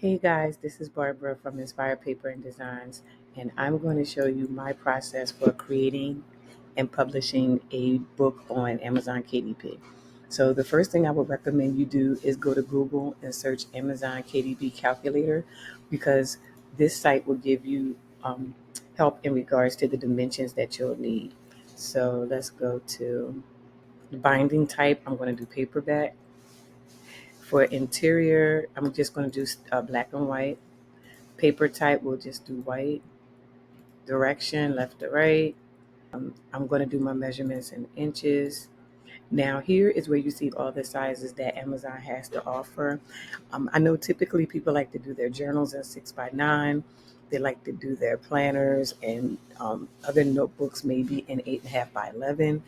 Hey guys, this is Barbara from Inspired Paper and Designs, and I'm going to show you my process for creating and publishing a book on Amazon KDP. So the first thing I would recommend you do is go to Google and search Amazon KDP calculator, because this site will give you help in regards to the dimensions that you'll need. So let's go to the binding type. I'm going to do paperback. For interior, I'm just going to do black and white. Paper type, we'll just do white. Direction, left to right. I'm going to do my measurements in inches. Now, here is where you see all the sizes that Amazon has to offer. I know typically people like to do their journals in 6x9. They like to do their planners and other notebooks maybe in 8.5x11.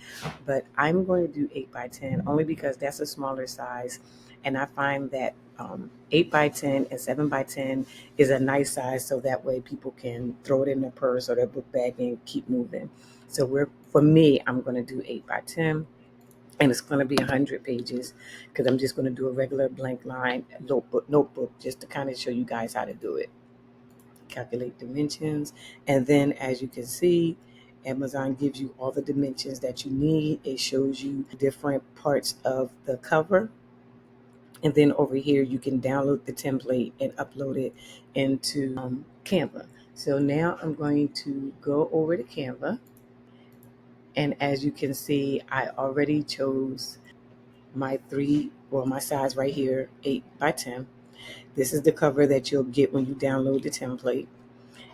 But I'm going to do 8x10 only because that's a smaller size. And I find that 8x10 and 7x10 is a nice size, so that way people can throw it in their purse or their book bag and keep moving. So for me, I'm going to do 8x10, and it's going to be 100 pages because I'm just going to do a regular blank line notebook just to kind of show you guys how to do it. Calculate dimensions, and then as you can see, Amazon gives you all the dimensions that you need. It shows you different parts of the cover, and then over here you can download the template and upload it into Canva. So now I'm going to go over to Canva, and as you can see, I already chose my size right here, 8x10. This is the cover that you'll get when you download the template.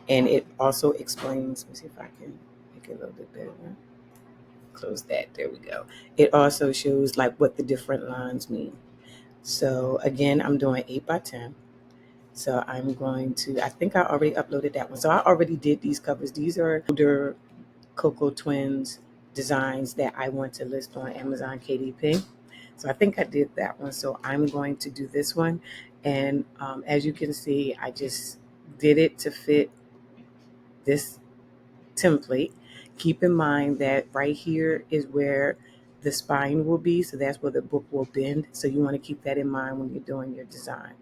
And it also explains, let me see if I can make it a little bit better. Close that, there we go. It also shows like what the different lines mean. So again, I'm doing 8x10. So I'm going to, I think I already uploaded that one. So I already did these covers. These are older Coco Twins designs that I want to list on Amazon KDP. So I think I did that one. So I'm going to do this one. And as you can see, I just did it to fit this template. Keep in mind that right here is where the spine will be. So that's where the book will bend. So you want to keep that in mind when you're doing your design.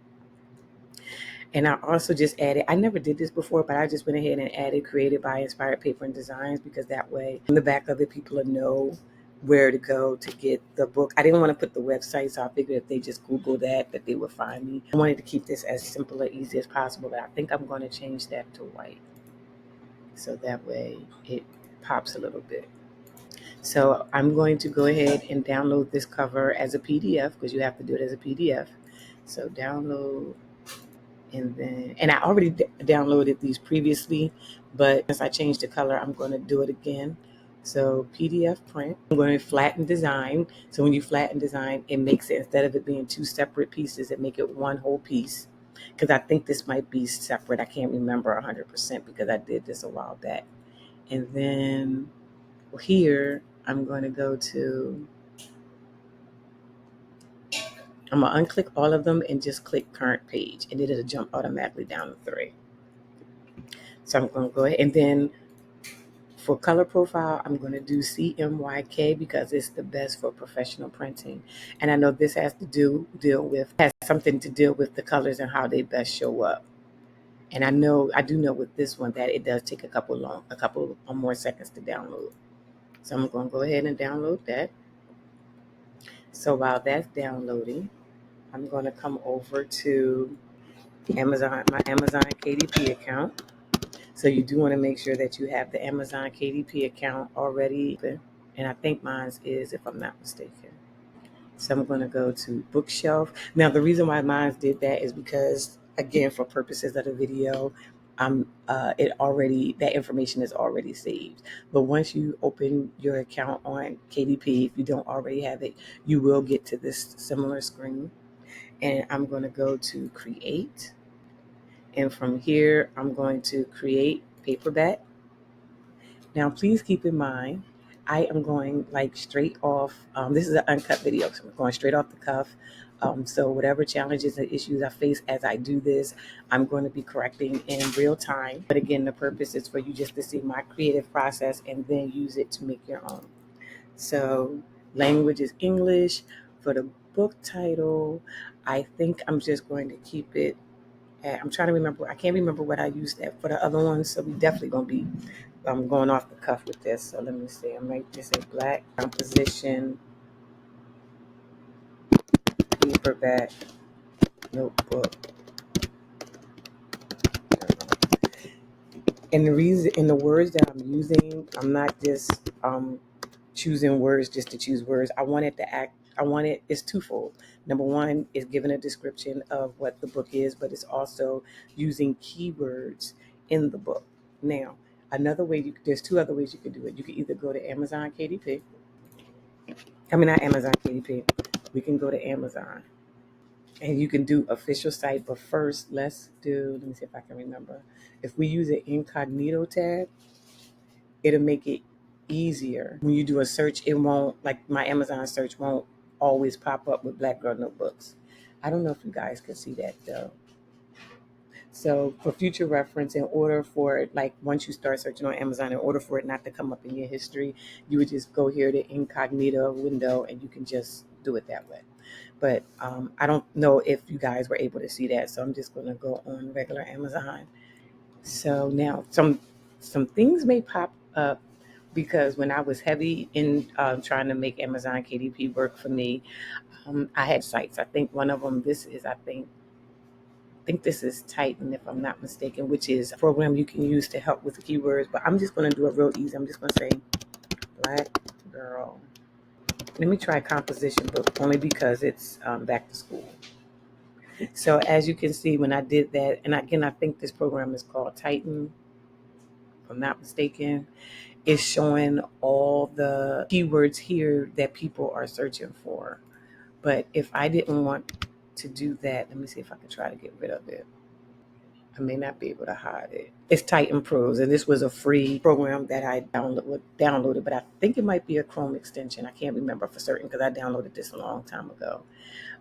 And I also just added, I never did this before, but I just went ahead and added created by Inspired Paper and Designs, because that way on the back of it, people will know where to go to get the book. I didn't want to put the website, so I figured if they just Google that they would find me. I wanted to keep this as simple and easy as possible, but I think I'm going to change that to white. So that way it pops a little bit. So I'm going to go ahead and download this cover as a PDF, because you have to do it as a PDF. So download. And I already downloaded these previously, but since I changed the color, I'm going to do it again. So PDF print, I'm going to flatten design. So when you flatten design, it makes it, instead of it being two separate pieces, it make it one whole piece. Because I think this might be separate. I can't remember 100% because I did this a while back. And then here, I'm going to go to, I'm going to unclick all of them and just click current page, and it'll jump automatically down to 3. So I'm going to go ahead, and then for color profile, I'm going to do CMYK because it's the best for professional printing. And I know this has something to deal with the colors and how they best show up. And I do know with this one that it does take a couple or more seconds to download. So I'm going to go ahead and download that. So while that's downloading, I'm going to come over to my Amazon KDP account. So you do want to make sure that you have the Amazon KDP account already open. And I think mine is, if I'm not mistaken. So I'm going to go to bookshelf. Now, the reason why mine did that is because, again, for purposes of the video, that information is already saved. But once you open your account on KDP, if you don't already have it, you will get to this similar screen. And I'm going to go to create. And from here, I'm going to create paperback. Now, please keep in mind, I am going like straight off. This is an uncut video, so I'm going straight off the cuff. So whatever challenges and issues I face as I do this, I'm going to be correcting in real time. But again, the purpose is for you just to see my creative process and then use it to make your own. So language is English. For the book title, I think I'm just going to keep it I'm trying to remember. I can't remember what I used that for the other ones. So we definitely gonna be going off the cuff with this. So let me see. I might just say black composition paperback notebook. And the reason, and the words that I'm using, I'm not just choosing words just to choose words. I want it to act. I want it. It's twofold. Number one is giving a description of what the book is, but it's also using keywords in the book. Now, another way there's two other ways you can do it. You can either go to Amazon KDP. I mean, not Amazon KDP. We can go to Amazon, and you can do official site. But first, let's do. Let me see if I can remember. If we use an incognito tab, it'll make it easier. When you do a search, it won't, like my Amazon search won't always pop up with Black Girl Notebooks. I don't know if you guys can see that though. So for future reference, in order for it, like once you start searching on Amazon, in order for it not to come up in your history, you would just go here to incognito window and you can just do it that way. But I don't know if you guys were able to see that. So I'm just going to go on regular Amazon. So now some things may pop up because when I was heavy in trying to make Amazon KDP work for me, I had sites. I think one of them, I think this is Titan, if I'm not mistaken, which is a program you can use to help with the keywords. But I'm just going to do it real easy. I'm just going to say Black Girl. Let me try composition book only because it's back to school. So as you can see, when I did that, and again, I think this program is called Titan, if I'm not mistaken. It's showing all the keywords here that people are searching for. But if I didn't want to do that, let me see if I can try to get rid of it. I may not be able to hide it. It's Titan Pros, and this was a free program that I downloaded, but I think it might be a Chrome extension. I can't remember for certain because I downloaded this a long time ago.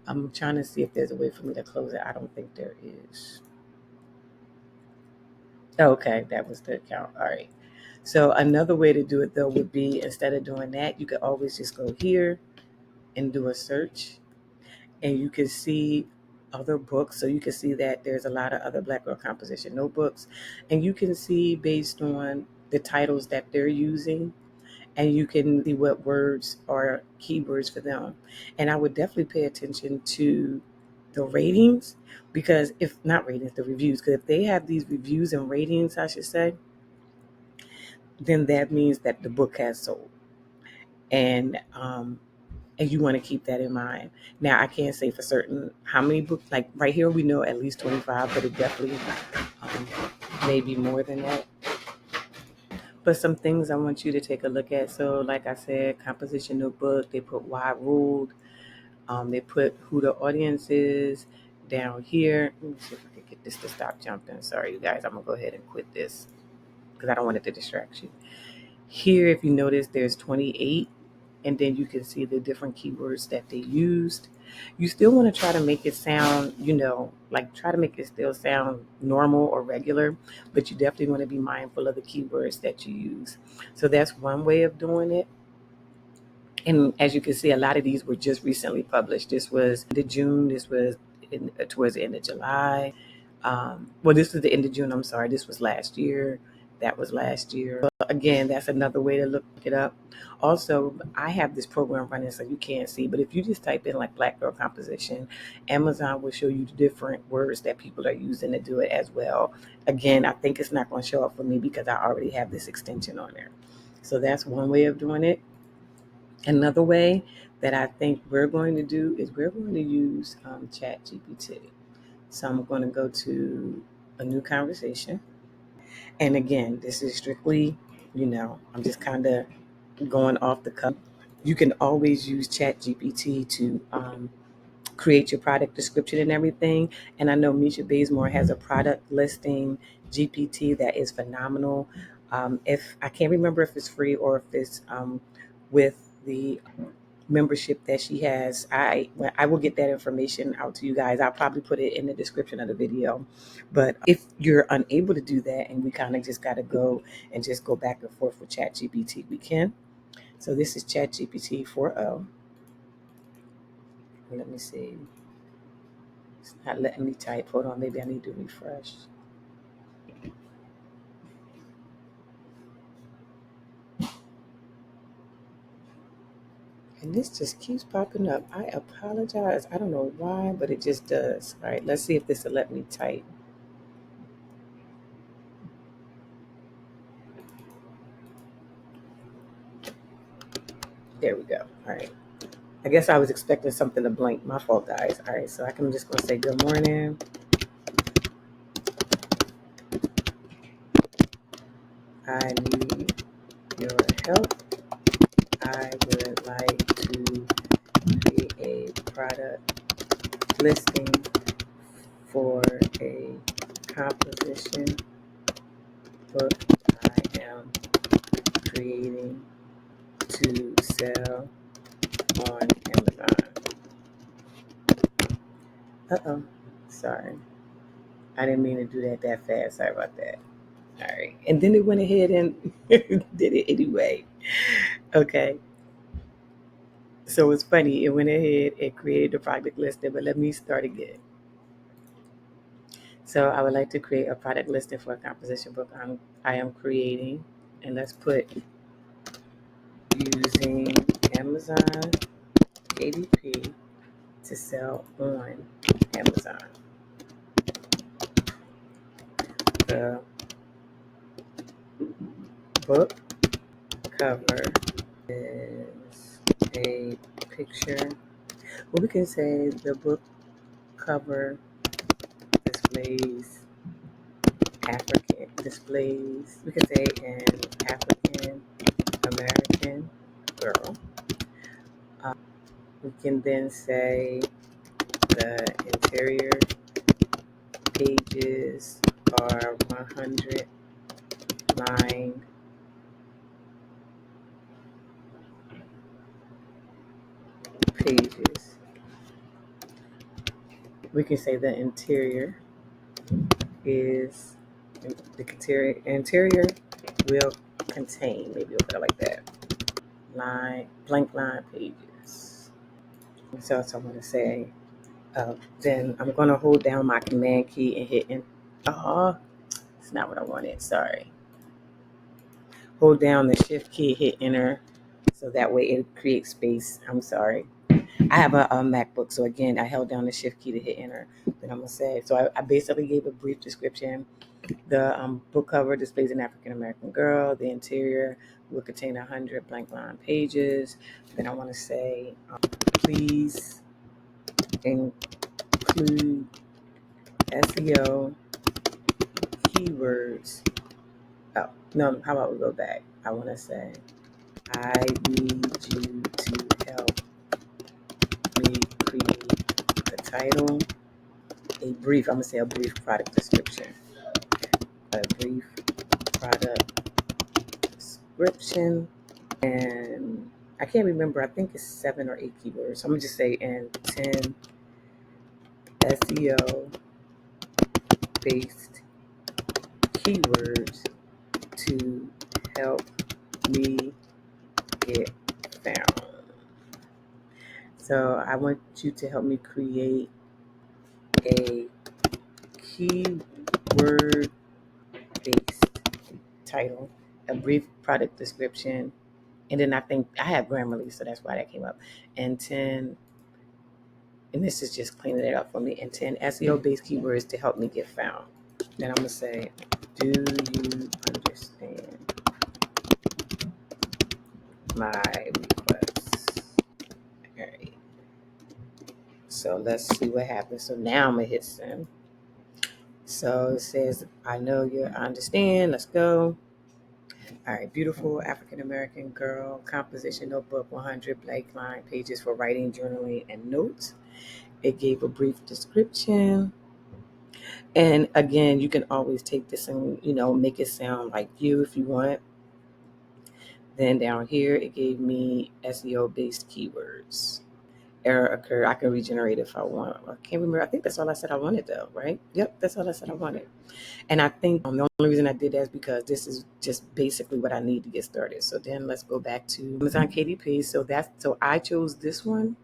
I'm trying to see if there's a way for me to close it. I don't think there is. Okay, that was the account. All right. So another way to do it though would be, instead of doing that, you could always just go here and do a search, and you can see other books. So you can see that there's a lot of other Black Girl Composition notebooks, and you can see based on the titles that they're using, and you can see what words are keywords for them. And I would definitely pay attention to the ratings, because if not ratings, the reviews, because if they have these reviews and ratings, I should say, then that means that the book has sold. And you want to keep that in mind. Now, I can't say for certain how many books, like right here, we know at least 25, but it definitely um, may be more than that. But some things I want you to take a look at. So, like I said, composition notebook, they put why ruled, they put who the audience is down here. Let me see if I can get this to stop jumping. Sorry, you guys, I'm going to go ahead and quit this because I don't want it to distract you. Here, if you notice, there's 28, and then you can see the different keywords that they used. You still want to try to make it sound, like try to make it still sound normal or regular, but you definitely want to be mindful of the keywords that you use. So that's one way of doing it. And as you can see, a lot of these were just recently published. This was the June. This was towards the end of July. Well, this was the end of June. I'm sorry. This was last year. That was last year. But again, that's another way to look it up. Also, I have this program running so you can't see, but if you just type in like Black Girl Composition, Amazon will show you the different words that people are using to do it as well. Again, I think it's not going to show up for me because I already have this extension on there. So that's one way of doing it. Another way that I think we're going to do is we're going to use Chat GPT. So I'm going to go to a new conversation. And again, this is strictly, I'm just kind of going off the cuff. You can always use Chat GPT to create your product description and everything. And I know Misha Bazemore has a product listing GPT that is phenomenal. If I can't remember if it's free or if it's with the membership that she has, I will get that information out to you guys. I'll probably put it in the description of the video. But if you're unable to do that and we kind of just got to go and just go back and forth with Chat GPT, we can. So this is Chat GPT 4.0. Let me see. It's not letting me type. Hold on, maybe I need to refresh. And this just keeps popping up. I apologize. I don't know why, but it just does. All right, let's see if this will let me type. There we go. All right. I guess I was expecting something to blink. My fault, guys. All right, so I'm just going to say good morning. I need your help. I would like to create a product listing for a composition book I am creating to sell on Amazon. Uh-oh. Sorry. I didn't mean to do that fast. Sorry about that. All right. And then it went ahead and did it anyway. Okay. So it's funny. It went ahead and created the product listing, but let me start again. So I would like to create a product listing for a composition book I am creating. And let's put using Amazon KDP to sell on Amazon. The book cover is a picture. Well, we can say the book cover displays we can say an African American girl. We can then say the interior pages are 100 lined pages. We can say the interior is the interior will contain, maybe we'll put it like that, blank line pages. So I'm going to say, then I'm going to hold down my command key and hit enter. Oh, it's not what I wanted. Sorry. Hold down the shift key, hit enter, so that way it creates space. I'm sorry. I have a MacBook, so again, I held down the shift key to hit enter. Then I'm going to say, so I basically gave a brief description. The book cover displays an African American girl. The interior will contain 100 blank line pages. Then I want to say, please include SEO keywords. Oh, no, how about we go back? I want to say, I need you to help me create the title, I'm going to say a brief product description. A brief product description. And I can't remember, I think it's 7 or 8 keywords. So I'm going to just say, and 10 SEO based keywords to help me get found. So I want you to help me create a keyword based title, a brief product description, and then I think I have Grammarly, so that's why that came up. And 10, and this is just cleaning it up for me, and 10 SEO based keywords to help me get found. Then I'm going to say, do you understand my request? All right. So let's see what happens. So now I'm going to hit send. So it says, I understand. Let's go. All right. Beautiful African American girl, composition notebook, 100 blank line pages for writing, journaling, and notes. It gave a brief description. And again, you can always take this and, make it sound like you if you want. Then down here, it gave me SEO based keywords. Error occurred. I can regenerate if I want. I can't remember. I think that's all I said I wanted, though, right? Yep, that's all I said I wanted. And I think the only reason I did that is because this is just basically what I need to get started. So then let's go back to Amazon KDP. So I chose this one.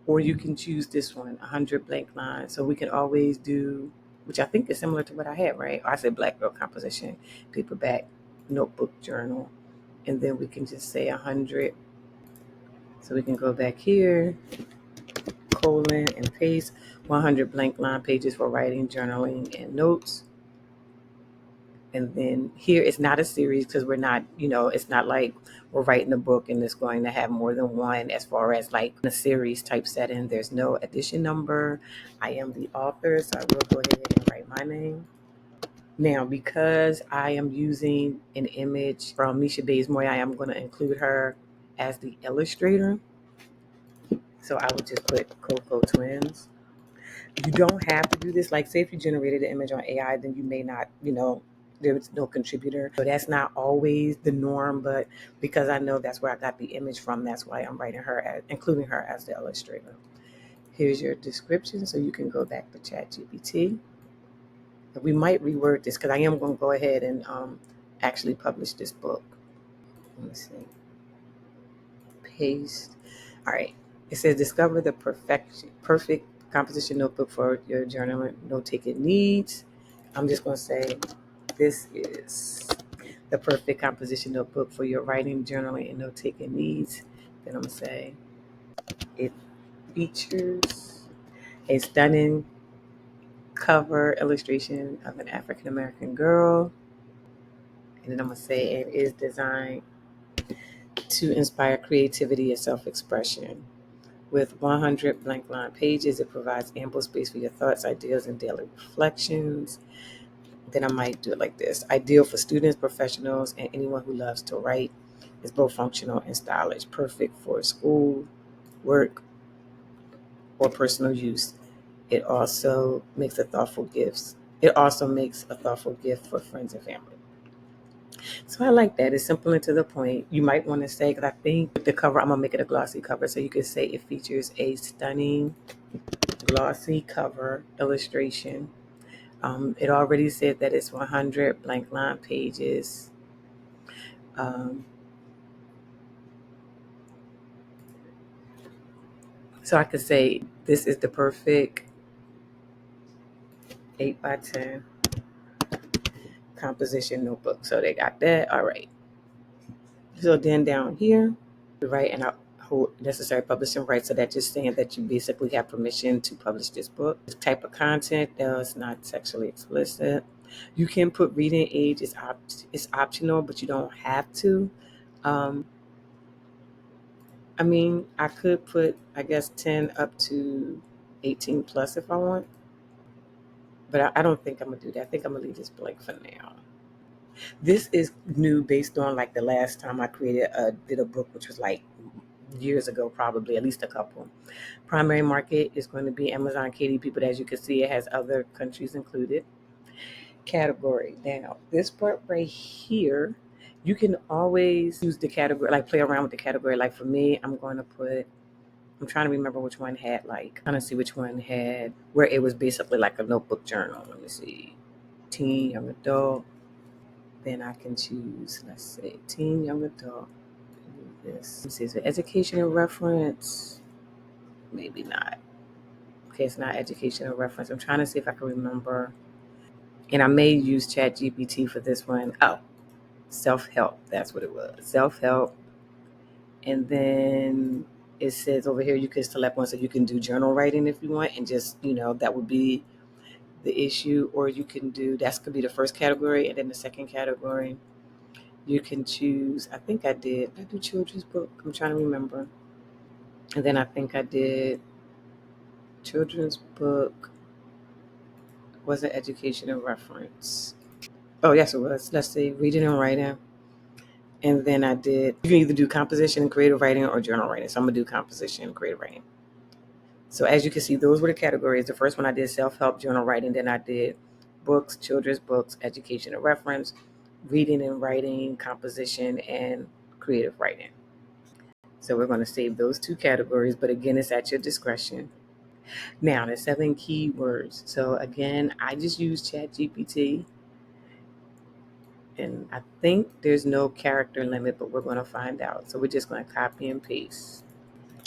or you can choose this one, 100 blank lines. So we can always do, which I think is similar to what I had, right? I said Black Girl Composition, paperback, notebook, journal, and then we can just say 100. So we can go back here, colon, and paste 100 blank line pages for writing, journaling, and notes. And then here it's not a series because we're not, it's not like we're writing a book and it's going to have more than one as far as like a series type setting. There's no edition number. I am the author, so I will go ahead and write my name. Now, because I am using an image from Misha Bazemore, I am going to include her as the illustrator. So I would just put Coco Twins. You don't have to do this. Like, say if you generated an image on AI, then you may not, there's no contributor. So that's not always the norm, but because I know that's where I got the image from, that's why I'm writing her, including her as the illustrator. Here's your description, so you can go back to ChatGPT. We might reword this because I am going to go ahead and actually publish this book. Let me see. Paste. All right. It says discover the perfect composition notebook for your journaling note-taking needs. I'm just going to say this is the perfect composition notebook for your writing, journaling, and note-taking needs. Then I'm going to say it features a stunning cover illustration of an African American girl. And then I'm going to say it is designed to inspire creativity and self-expression. With 100 blank line pages, it provides ample space for your thoughts, ideas, and daily reflections. Then I might do it like this. Ideal for students, professionals, and anyone who loves to write. It's both functional and stylish. Perfect for school, work, or personal use. It also makes a thoughtful gift. It also makes a thoughtful gift for friends and family. So I like that. It's simple and to the point. You might want to say, because I think with the cover, I'm going to make it a glossy cover. So you could say it features a stunning glossy cover illustration. It already said that it's 100 blank line pages. So I could say this is the perfect 8 by 10 composition notebook. So they got that. All right. So then down here, right, and I hold necessary publishing rights. So that's just saying that you basically have permission to publish this book. The type of content is not sexually explicit. You can put reading age it's optional, but you don't have to. I mean, I could put, I guess, 10 up to 18 plus if I want, but I don't think I'm going to do that. I think I'm going to leave this blank for now. This is new based on like the last time I did a book, which was like years ago, probably at least a couple. Primary market is going to be Amazon KDP, but as you can see, it has other countries included. Category. Now, this part right here, you can always use the category, like play around with the category. Like for me, I'm trying to remember which one had trying to see which one had, where it was basically like a notebook journal. Let me see. Teen, young adult. Then I can choose, let's say, teen, young adult. This. Let me see, is it education and reference? Maybe not. Okay, it's not education and reference. I'm trying to see if I can remember. And I may use ChatGPT for this one. Oh, self-help. That's what it was. Self-help. And then it says over here you can select one, so you can do journal writing if you want, and just that would be the issue. Or you can do, that could be the first category, and then the second category you can choose. I think I do children's book. I'm trying to remember. And then I think I did children's book. Was it education and reference? Oh yes, it was. Let's see, reading and writing. And then you can either do composition and creative writing or journal writing. So I'm gonna do composition and creative writing. So as you can see, those were the categories. The first one I did self-help, journal writing. Then I did books, children's books, education and reference, reading and writing, composition, and creative writing. So we're going to save those two categories, but again, it's at your discretion. Now, the 7 keywords. So again, I just use ChatGPT, and I think there's no character limit, but we're going to find out. So we're just going to copy and paste.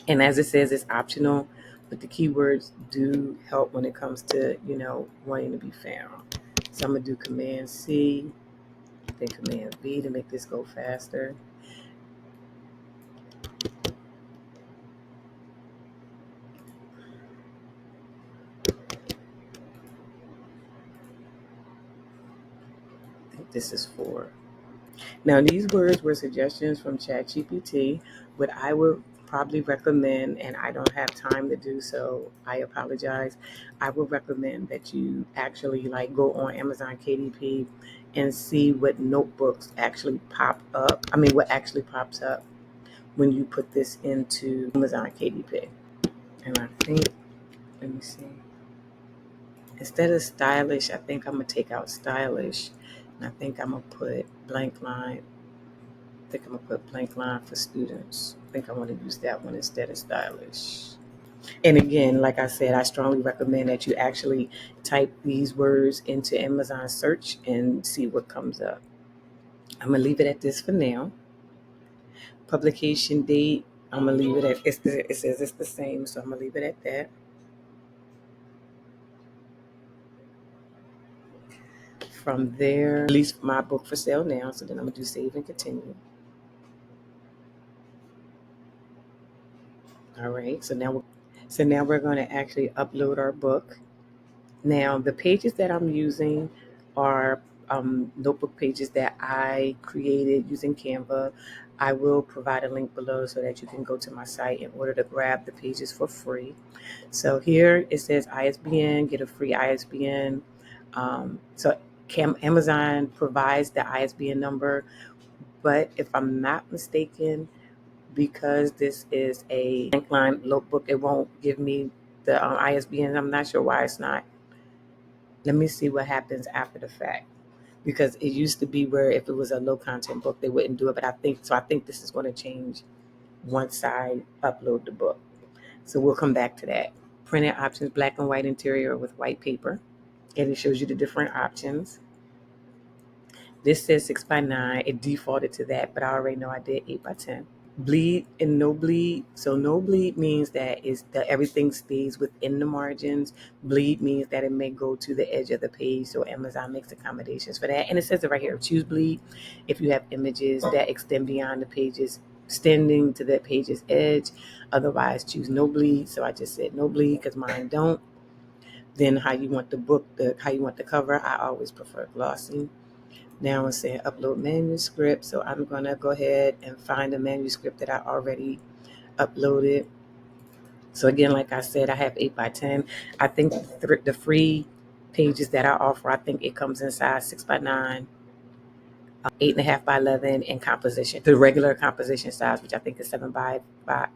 And as it says, it's optional but the keywords do help when it comes to, wanting to be found. So I'm gonna do Command C, then Command V to make this go faster. I think this is 4. Now, these words were suggestions from ChatGPT. What I would probably recommend, and I don't have time to do so, I apologize. I would recommend that you actually like go on Amazon KDP and see what notebooks actually pop up. I mean, what actually pops up when you put this into Amazon KDP. And I think, let me see. Instead of stylish, I think I'm gonna take out stylish, and I think I'm gonna put blank line. I think I'm gonna put blank line for students. I think I want to use that one instead of stylish. And again, like I said, I strongly recommend that you actually type these words into Amazon search and see what comes up. I'm gonna leave it at this for now. Publication date, I'm gonna leave it at it says it's the same, so I'm gonna leave it at that. From there, release my book for sale now. So then I'm gonna do save and continue. All right. So now we're going to actually upload our book. Now the pages that I'm using are notebook pages that I created using Canva. I will provide a link below so that you can go to my site in order to grab the pages for free. So here it says ISBN, get a free ISBN. So Amazon provides the ISBN number, but if I'm not mistaken, because this is a blank line notebook, it won't give me the ISBN. I'm not sure why it's not. Let me see what happens after the fact. Because it used to be where if it was a low content book, they wouldn't do it. But I think this is going to change once I upload the book. So we'll come back to that. Printed options, black and white interior with white paper. And it shows you the different options. This says 6x9. It defaulted to that, but I already know I did 8x10. Bleed and no bleed. So no bleed means that is that everything stays within the margins. Bleed means that it may go to the edge of the page. So Amazon makes accommodations for that. And it says it right here. Choose bleed if you have images that extend beyond the pages, extending to the page's edge. Otherwise, choose no bleed. So I just said no bleed because mine don't. Then how you want the book, how you want the cover. I always prefer glossy. Now it's saying upload manuscript. So I'm going to go ahead and find a manuscript that I already uploaded. So again, like I said, I have 8x10. I think the free pages that I offer, I think it comes in size 6x9, 8.5x11 in composition. The regular composition size, which I think is 7.5 by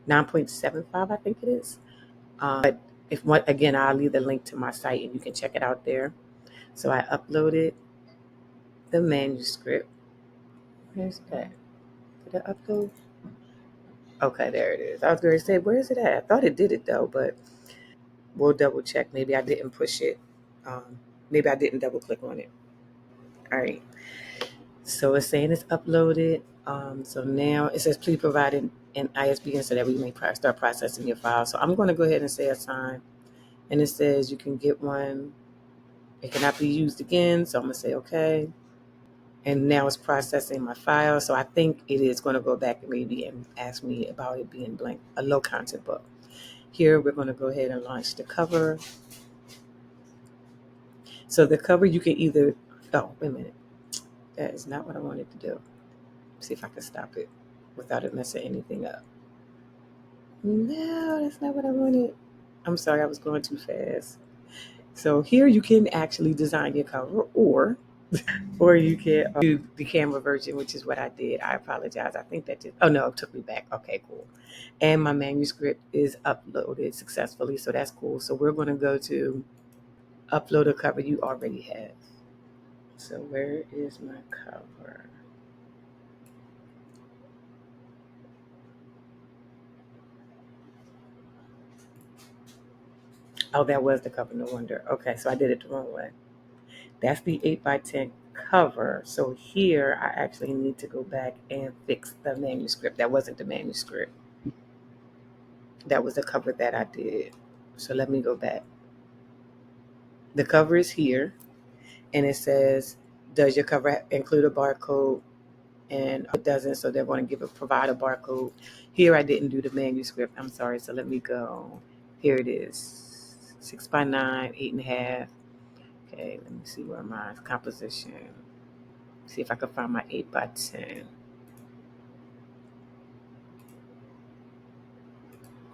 9.75, I think it is. But again, I'll leave the link to my site and you can check it out there. So I uploaded the manuscript. Where's that? Did I upload? Okay, there it is. I was going to say, where is it at? I thought it did it though, but we'll double check. Maybe I didn't push it. Maybe I didn't double click on it. All right. So it's saying it's uploaded. So now it says please provide an ISBN so that we may start processing your file. So I'm going to go ahead and say assign. And it says you can get one. It cannot be used again. So I'm going to say okay. And now it's processing my file. So I think it is going to go back and maybe and ask me about it being blank, a low content book. Here we're going to go ahead and launch the cover. So the cover you can either, oh, wait a minute. That is not what I wanted to do. See if I can stop it without it messing anything up. No, that's not what I wanted. I'm sorry, I was going too fast. So here you can actually design your cover, or you can do the camera version, which is what I did. I apologize. I think that just, oh no, it took me back. Okay, cool. And my manuscript is uploaded successfully, so that's cool. So we're going to go to upload a cover you already have. So where is my cover? Oh, that was the cover, no wonder. Okay, so I did it the wrong way. That's the 8x10 cover. So here I actually need to go back and fix the manuscript. That wasn't the manuscript. That was the cover that I did. So let me go back. The cover is here, and it says, does your cover include a barcode? And it doesn't, so they're going to provide a barcode. Here I didn't do the manuscript. I'm sorry. So let me go. Here it is. 6x9, 8.5. Okay, let me see where my composition. See if I can find my 8x10.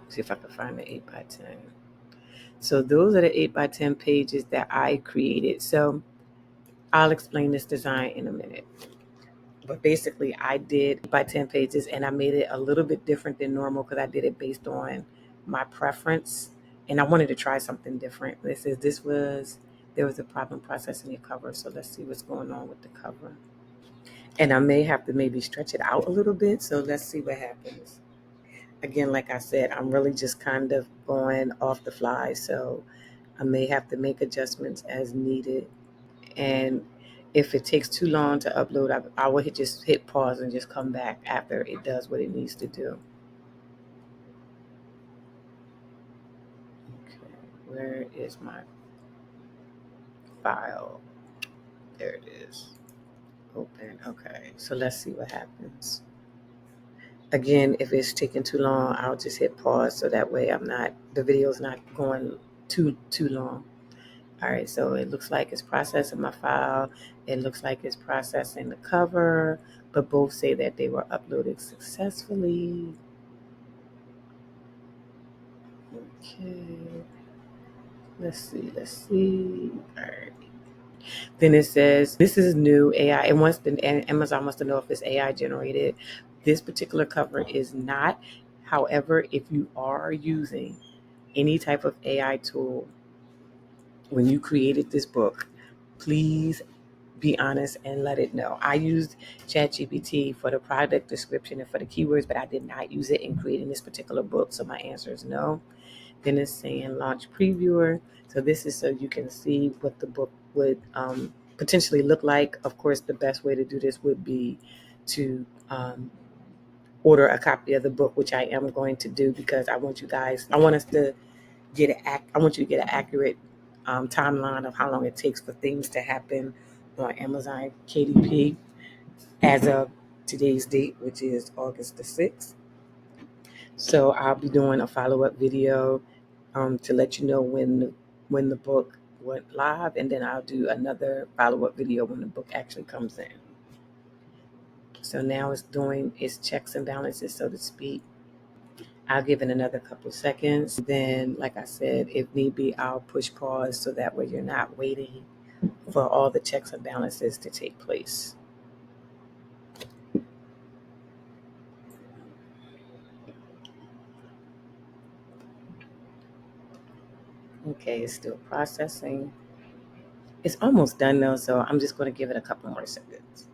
See if I can find the 8x10. So those are the 8x10 pages that I created. So I'll explain this design in a minute. But basically, I did by 10 pages, and I made it a little bit different than normal because I did it based on my preference. And I wanted to try something different. It says there was a problem processing your cover. So let's see what's going on with the cover. And I may have to maybe stretch it out a little bit. So let's see what happens. Again, like I said, I'm really just kind of going off the fly. So I may have to make adjustments as needed. And if it takes too long to upload, I will just hit pause and just come back after it does what it needs to do. Okay, where is my file? There it is. Open. Okay, so let's see what happens. Again, if it's taking too long, I'll just hit pause so that way the video's not going too long. All right, so it looks like it's processing my file. It looks like it's processing the cover, but both say that they were uploaded successfully. Okay, let's see. All right. Then it says, this is new AI. And Amazon wants to know if it's AI generated. This particular cover is not. However, if you are using any type of AI tool when you created this book, please be honest and let it know. I used ChatGPT for the product description and for the keywords, but I did not use it in creating this particular book. So my answer is no. Then it's saying launch previewer. So this is so you can see what the book would potentially look like. Of course, the best way to do this would be to order a copy of the book, which I am going to do because I want you to get an accurate timeline of how long it takes for things to happen on Amazon KDP as of today's date, which is August the 6th. So I'll be doing a follow-up video to let you know when the book went live, and then I'll do another follow-up video when the book actually comes in. So now it's doing its checks and balances, so to speak. I'll give it another couple seconds. Then, like I said, if need be, I'll push pause so that way you're not waiting for all the checks and balances to take place. Okay, it's still processing. It's almost done though, so I'm just going to give it a couple more seconds.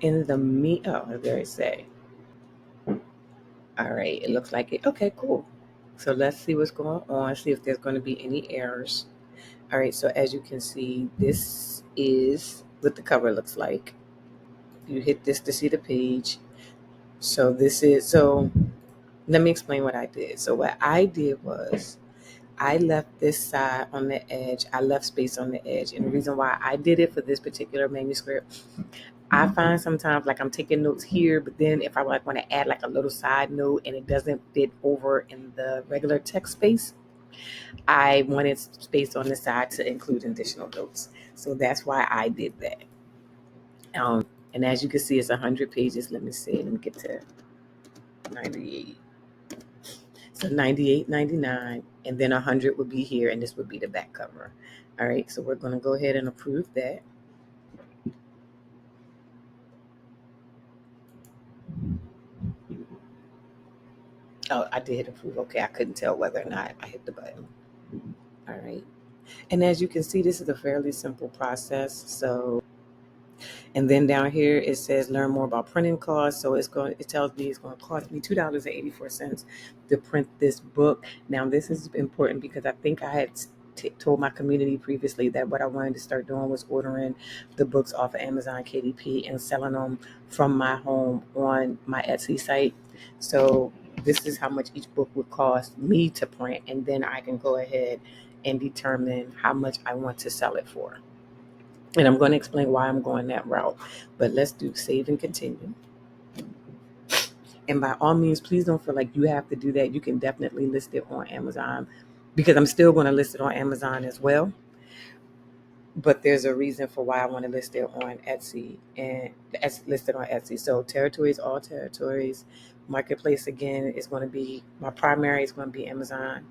There it say. All right, it looks like it. Okay, cool. So let's see what's going on, see if there's going to be any errors. All right, so as you can see, this is what the cover looks like. You hit this to see the page. So let me explain what I did. So what I did was I left this side on the edge. I left space on the edge. And the reason why I did it for this particular manuscript, I find sometimes like I'm taking notes here, but then if I want to add like a little side note and it doesn't fit over in the regular text space, I wanted space on the side to include additional notes. So that's why I did that. And as you can see, it's 100 pages. Let me get to 98. So 98, 99, and then 100 would be here, and this would be the back cover. All right, so we're going to go ahead and approve that. Oh, I did approve. Okay, I couldn't tell whether or not I hit the button. All right. And as you can see, this is a fairly simple process. So, and then down here it says learn more about printing costs. So it tells me it's going to cost me $2.84 to print this book. Now this is important because I think I had told my community previously that what I wanted to start doing was ordering the books off of Amazon KDP and selling them from my home on my Etsy site. So this is how much each book would cost me to print, and then I can go ahead and determine how much I want to sell it for. And I'm going to explain why I'm going that route. But let's do save and continue. And by all means, please don't feel like you have to do that. You can definitely list it on Amazon, because I'm still going to list it on Amazon as well. But there's a reason for why I want to list it on Etsy, and it's listed on Etsy. So territories, all territories. Marketplace, again, is going to be, my primary is going to be Amazon.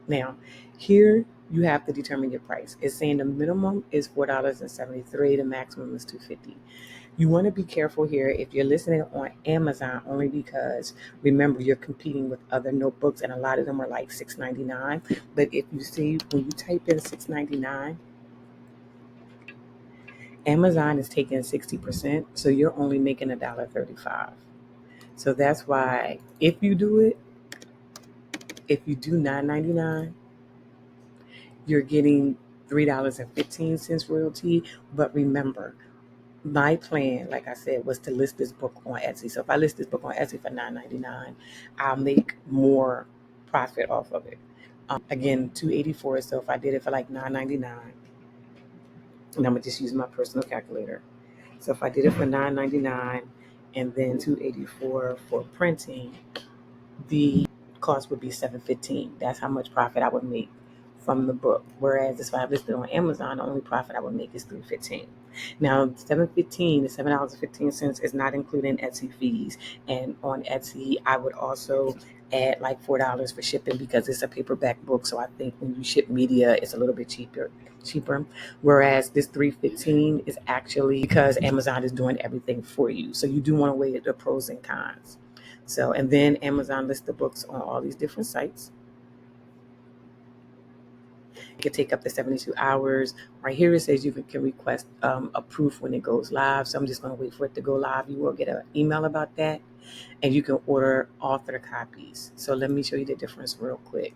Now, here you have to determine your price. It's saying the minimum is $4.73, the maximum is $2.50. You want to be careful here if you're listening on Amazon, only because remember you're competing with other notebooks, and a lot of them are like $6.99. But if you see, when you type in $6.99, Amazon is taking 60%, so you're only making $1.35. So that's why if you do it, if you do $9.99, you're getting $3.15 royalty. But remember, my plan, like I said, was to list this book on Etsy. So if I list this book on Etsy for $9.99, I'll make more profit off of it. Again, $2.84. So if I did it for like $9.99, and I'm gonna just use my personal calculator. So if I did it for $9.99 and then $2.84 for printing, the cost would be $7.15. That's how much profit I would make from the book. Whereas if I listed on Amazon, the only profit I would make is $3.15. Now, $7.15, the $7.15 is not including Etsy fees. And on Etsy, I would also add like $4 for shipping, because it's a paperback book. So I think when you ship media, it's a little bit cheaper. Whereas this $3.15 is actually because Amazon is doing everything for you. So you do want to weigh the pros and cons. So, and then Amazon lists the books on all these different sites. It can take up to 72 hours. Right here it says you can request a proof when it goes live. So I'm just going to wait for it to go live. You will get an email about that, and you can order author copies. So let me show you the difference real quick.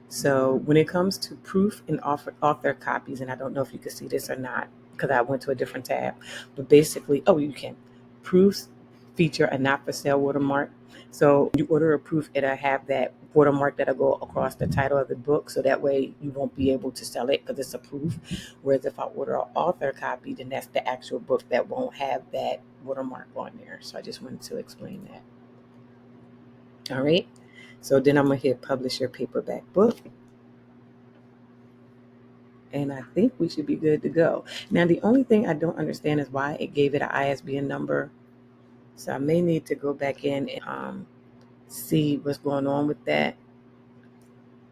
So when it comes to proof and author copies, and I don't know if you can see this or not because I went to a different tab, but basically, oh, you can. Proofs feature a not for sale watermark. So when you order a proof, it'll have that watermark that'll go across the title of the book. So that way you won't be able to sell it because it's a proof. Whereas if I order an author copy, then that's the actual book that won't have that watermark on there. So I just wanted to explain that. All right. So then I'm going to hit publish your paperback book. And I think we should be good to go. Now, the only thing I don't understand is why it gave it an ISBN number. So I may need to go back in and see what's going on with that,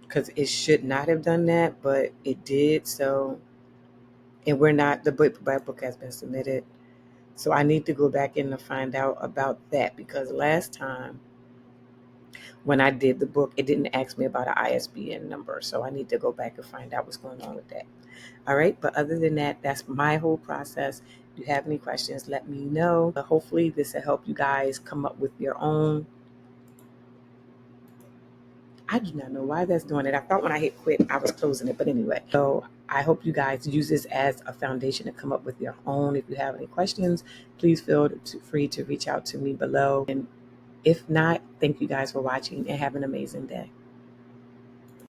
because it should not have done that, but it did. So, and the book has been submitted. So I need to go back in to find out about that, because last time when I did the book, it didn't ask me about an ISBN number. So I need to go back and find out what's going on with that. All right. But other than that, that's my whole process. If you have any questions, let me know. But hopefully this will help you guys come up with your own. I do not know why that's doing it. I thought when I hit quit, I was closing it. But anyway, so I hope you guys use this as a foundation to come up with your own. If you have any questions, please feel free to reach out to me below. And if not, thank you guys for watching and have an amazing day.